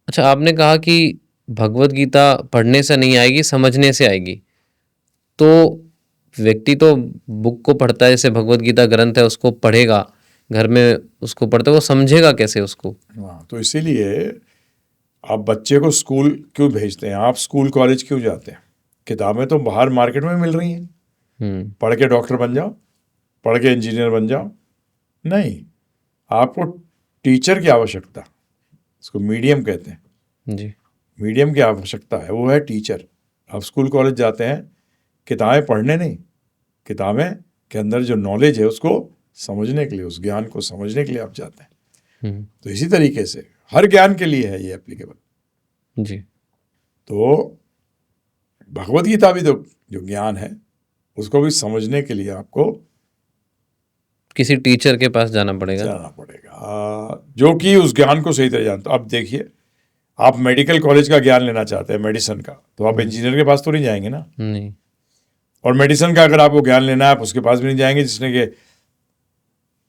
अच्छा, आपने कहा कि भगवत गीता पढ़ने से नहीं आएगी, समझने से आएगी। तो व्यक्ति तो बुक को पढ़ता है, जैसे भगवत गीता ग्रंथ है उसको पढ़ेगा, घर में उसको पढ़ते, वो समझेगा कैसे उसको? हाँ, तो इसीलिए आप बच्चे को स्कूल क्यों भेजते हैं, आप स्कूल कॉलेज क्यों जाते हैं? किताबें तो बाहर मार्केट में मिल रही हैं, पढ़ के डॉक्टर बन जाओ, पढ़ के इंजीनियर बन जाओ। नहीं, आपको टीचर की आवश्यकता, उसको मीडियम कहते हैं जी। मीडियम की आवश्यकता है, वो है टीचर। आप स्कूल कॉलेज जाते हैं किताबें पढ़ने नहीं, किताबें के अंदर जो नॉलेज है उसको समझने के लिए, उस ज्ञान को समझने के लिए आप जाते हैं। तो इसी तरीके से हर ज्ञान के लिए है ये एप्लीकेबल। जी। तो भगवत गीता भी तो जो ज्ञान है उसको भी समझने के लिए आपको किसी टीचर के पास जाना पड़ेगा। जो कि उस ज्ञान को सही तरह जानता। अब देखिए, आप मेडिकल कॉलेज का ज्ञान लेना चाहते हैं मेडिसिन का, तो आप इंजीनियर के पास तो नहीं जाएंगे ना। नहीं। और मेडिसिन का अगर आपको ज्ञान लेना है, आप उसके पास भी नहीं जाएंगे जिसने कि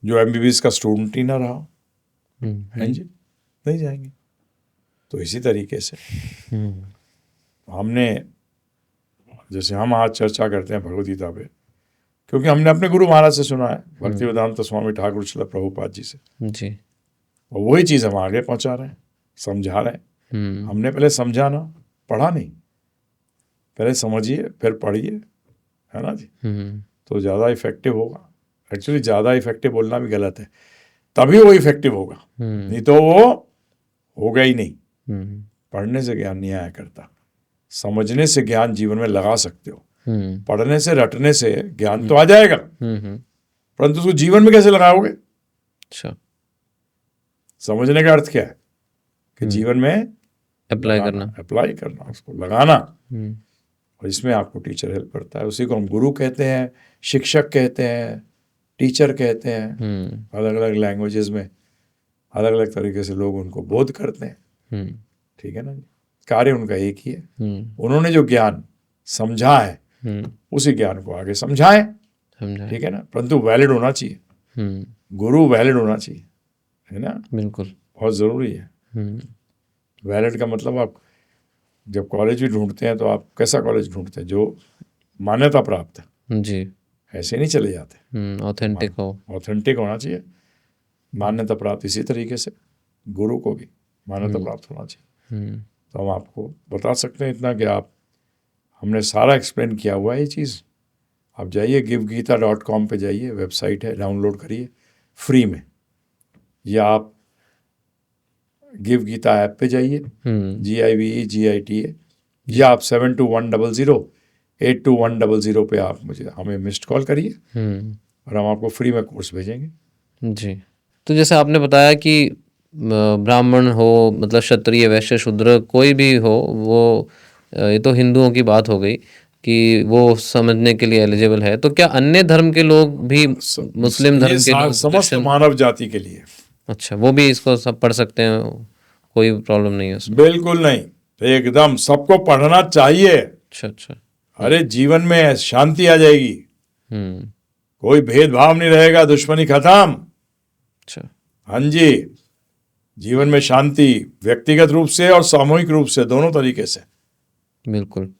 जो एमबीबीएस का स्टूडेंट ही ना रहा हो, है जी, नहीं जाएंगे। तो इसी तरीके से हमने, जैसे हम आज चर्चा करते हैं भगवद गीता पे, क्योंकि हमने अपने गुरु महाराज से सुना है, भक्ति वेदांत स्वामी ठाकुर श्रील प्रभुपाद जी से जी। और वही चीज़ हम आगे पहुंचा रहे हैं, समझा रहे हैं। हमने पहले समझा ना, पढ़ा नहीं, पहले समझिए फिर पढ़िए, है ना जी। तो ज़्यादा इफेक्टिव होगा। एक्चुअली ज़्यादा इफेक्टिव बोलना भी गलत है, तभी वो इफेक्टिव होगा, नहीं तो वो होगा ही नहीं। पढ़ने से ज्ञान नहीं आया करता, समझने से ज्ञान जीवन में लगा सकते हो। पढ़ने से रटने से ज्ञान तो आ जाएगा, परंतु उसको जीवन में कैसे लगाओगे? अच्छा, समझने का अर्थ क्या है कि जीवन में अप्लाई करना, उसको लगाना। और इसमें आपको टीचर हेल्प करता है। उसी को हम गुरु कहते हैं, शिक्षक कहते हैं, टीचर कहते हैं। अलग अलग लैंग्वेजेस में अलग अलग तरीके से लोग उनको बोध करते हैं। ठीक है ना, कार्य उनका एक ही है। उन्होंने जो ज्ञान समझा है उसी ज्ञान को आगे समझाएं, ठीक है ना, परंतु वैलिड होना चाहिए। गुरु वैलिड होना चाहिए, है ना, बिल्कुल बहुत ज़रूरी है। वैलिड का मतलब, आप जब कॉलेज भी ढूंढते हैं तो आप कैसा कॉलेज ढूंढते हैं? जो मान्यता प्राप्त है जी, ऐसे नहीं चले जाते, ऑथेंटिक हो, ऑथेंटिक होना चाहिए, मान्यता प्राप्त। इसी तरीके से गुरु को भी मान्यता प्राप्त होना चाहिए। तो हम आपको बता सकते हैं इतना कि आप, हमने सारा एक्सप्लेन किया हुआ है ये चीज़। आप जाइए givgita.com पे जाइए, वेबसाइट है, डाउनलोड करिए फ्री में, या आप गिव गीता ऐप पे जाइए, GIVEGITA, या आप 7210082100 पे आप हमें मिस्ड कॉल करिए और हम आपको फ्री में कोर्स भेजेंगे। जी। तो जैसे आपने बताया कि ब्राह्मण हो, मतलब क्षत्रिय वैश्य शूद्र कोई भी हो, वो ये तो हिंदुओं की बात हो गई कि वो समझने के लिए एलिजिबल है। तो क्या अन्य धर्म के लोग भी, मुस्लिम धर्म के लोग, समस्त मानव जाति के लिए? अच्छा, वो भी इसको सब पढ़ सकते हैं, कोई प्रॉब्लम नहीं है उसमें? बिल्कुल नहीं, एकदम सबको पढ़ना चाहिए। अच्छा अच्छा। अरे जीवन में शांति आ जाएगी, कोई भेदभाव नहीं रहेगा, दुश्मनी खत्म। अच्छा, हाँ जी, जीवन में शांति, व्यक्तिगत रूप से और सामूहिक रूप से, दोनों तरीके से। बिल्कुल।